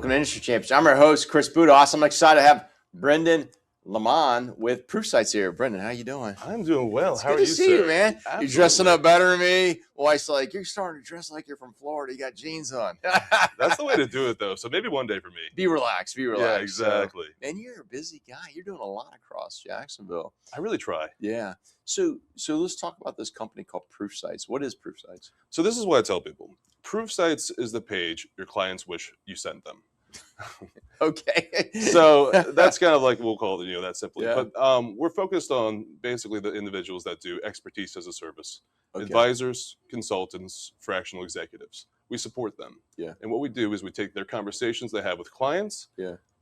Welcome to Industry Champions. I'm your host, Chris Budihas. I'm excited to have Brendan Lammond with ProofSites here. Brendan, how you doing? I'm doing well. It's How good are you, to see sir? you, man. Absolutely. You're dressing up better than me. Wife's like, you're starting to dress like you're from Florida. You got jeans on. That's the way to do it, though. So maybe one day for me. Be relaxed. Be relaxed. Yeah, exactly. So, and you're a busy guy. You're doing a lot across Jacksonville. I really try. Yeah. So let's talk about this company called ProofSites. What is ProofSites? So this is what I tell people. ProofSites is the page your clients wish you sent them. Okay. So that's kind of like, we'll call it, that simply. Yeah. But we're focused on basically the individuals that do expertise as a service. Okay. Advisors, consultants, fractional executives. We support them. Yeah. And what we do is we take their conversations they have with clients,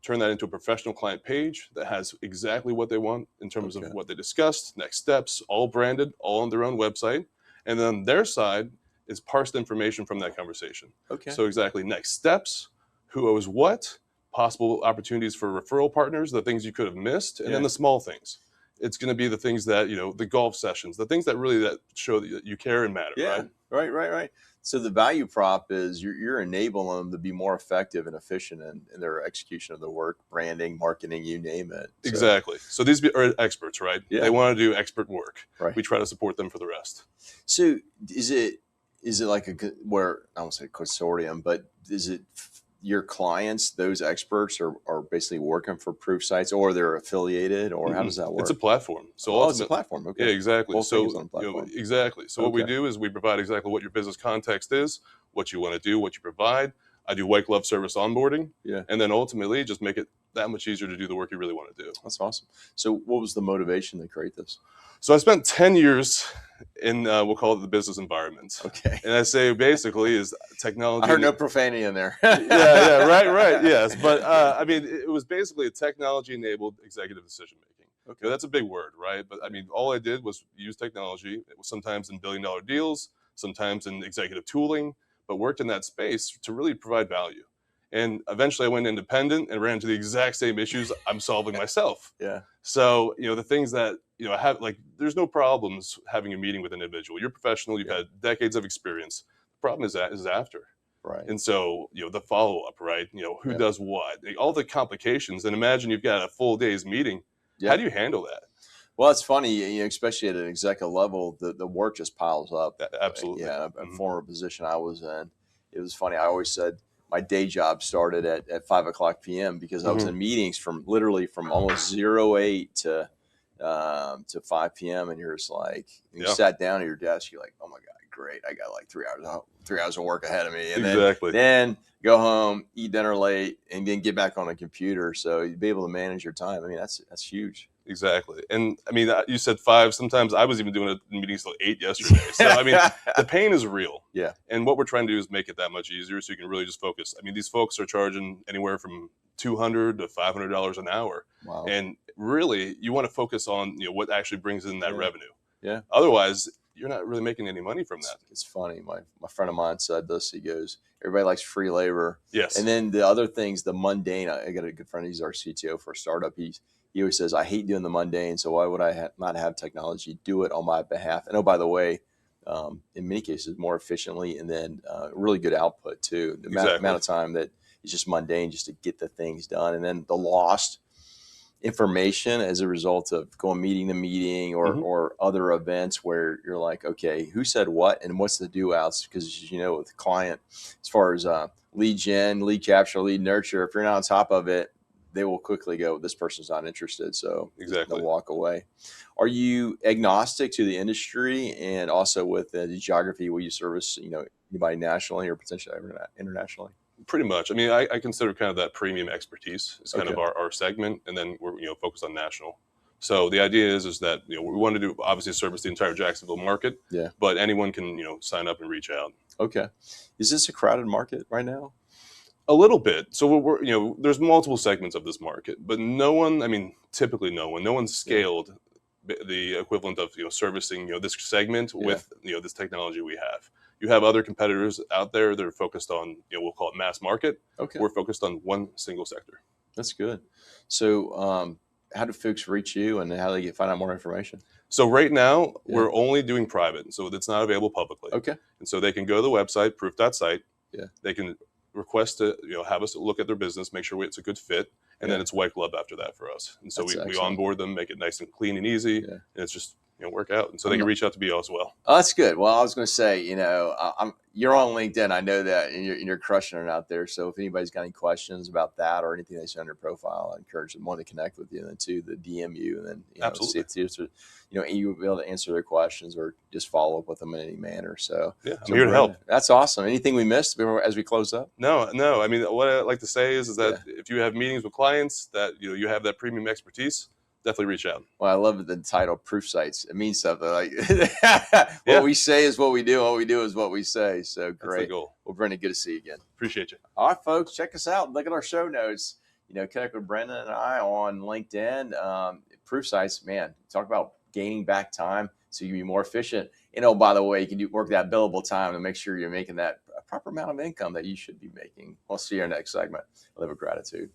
turn that into a professional client page that has exactly what they want in terms of what they discussed, next steps, all branded, all on their own website. And then their side is parsed information from that conversation. Okay. So exactly next steps, who owes what, possible opportunities for referral partners, the things you could have missed, and then the small things. It's going to be the things that, the golf sessions, the things that really show that you care and matter, right? Right. So the value prop is you're enabling them to be more effective and efficient in their execution of their work, branding, marketing, you name it. So. Exactly. So these are experts, right? Yeah. They want to do expert work. Right. We try to support them for the rest. So is it like where, I won't say consortium, but is it your clients, those experts are basically working for ProofSites, or they're affiliated, or how does that work? It's a platform. So it's a platform. Okay. Yeah, exactly. Both So things on a platform. exactly. So what we do is we provide exactly what your business context is, what you want to do, what you provide. I do white glove service onboarding. Yeah. And then ultimately just make it that much easier to do the work you really want to do. That's awesome. So what was the motivation to create this? So I spent 10 years in, we'll call it the business environment. Okay. And I say basically is technology. I heard no profanity in there. right. Yes. But it was basically a technology-enabled executive decision-making. Okay. That's a big word, right? But all I did was use technology. It was sometimes in billion-dollar deals, sometimes in executive tooling, but worked in that space to really provide value. And eventually I went independent and ran into the exact same issues I'm solving myself. Yeah. So, the things that, I have, like, there's no problems having a meeting with an individual. You're professional. You've had decades of experience. The problem is after. Right. And so, the follow-up, right? Who does what? All the complications. And imagine you've got a full day's meeting. Yeah. How do you handle that? Well, it's funny, especially at an executive level, the work just piles up. Absolutely. Yeah. A former position I was in, it was funny. I always said, my day job started at 5 o'clock p.m. because I was in meetings from almost 08 to 5 p.m. And you're just like, you sat down at your desk, you're like, oh my God, great. I got like 3 hours of work ahead of me. And then go home, eat dinner late, and then get back on a computer. So you'd be able to manage your time. That's huge. Exactly. And you said 5, sometimes I was even doing it in meetings till 8 yesterday. So the pain is real. Yeah. And what we're trying to do is make it that much easier so you can really just focus. These folks are charging anywhere from $200 to $500 an hour. Wow. And really you want to focus on, what actually brings in that revenue. Yeah. Otherwise, you're not really making any money from that. It's funny. My friend of mine said this. He goes, everybody likes free labor. Yes. And then the other things, the mundane, I got a good friend. He's our CTO for a startup. He always says, I hate doing the mundane, so why would I not have technology do it on my behalf? And by the way, in many cases, more efficiently, and then really good output too. The amount of time that is just mundane just to get the things done. And then the lost information as a result of going meeting to meeting or other events where you're like, okay, who said what and what's the do outs? Because, with the client, as far as lead gen, lead capture, lead nurture, if you're not on top of it, they will quickly go, this person's not interested. So they'll walk away. Are you agnostic to the industry and also with the geography? Will you service, anybody nationally or potentially internationally? Pretty much. I consider kind of that premium expertise is kind of our segment. And then we're, focused on national. So the idea is that, we want to do, obviously service the entire Jacksonville market, but anyone can, sign up and reach out. Okay. Is this a crowded market right now? A little bit. So we're there's multiple segments of this market, but typically no one's scaled the equivalent of, servicing, this segment with, this technology we have. You have other competitors out there that are focused on, we'll call it mass market. Okay. We're focused on one single sector. That's good. So, how do folks reach you and how do they find out more information? So right now we're only doing private. So it's not available publicly. Okay. And so they can go to the website, proof.site. Yeah. They can request to have us look at their business, make sure it's a good fit, and then it's white glove after that for us. And so we onboard them, make it nice and clean and easy, and it's just work out. And so they can reach out to me as well. Oh, that's good. Well, I was going to say, you're on LinkedIn. I know that, and you're crushing it out there. So if anybody's got any questions about that or anything they see on your profile, I encourage them, one, to connect with you, and then two, the DM you, and then see if you will be able to answer their questions or just follow up with them in any manner. So I'm here to help. That's awesome. Anything we missed as we close up? No. I mean, what I like to say is that if you have meetings with clients that you have that premium expertise, definitely reach out. Well, I love the title, ProofSites. It means something. Like what we say is what we do. What we do is what we say. So great. That's the goal. Well, Brendan, good to see you again. Appreciate you. All right, folks, check us out. Look at our show notes. Connect with Brendan and I on LinkedIn. ProofSites, man, talk about gaining back time so you can be more efficient. By the way, you can work that billable time to make sure you're making that proper amount of income that you should be making. We'll see you in our next segment. Live with gratitude.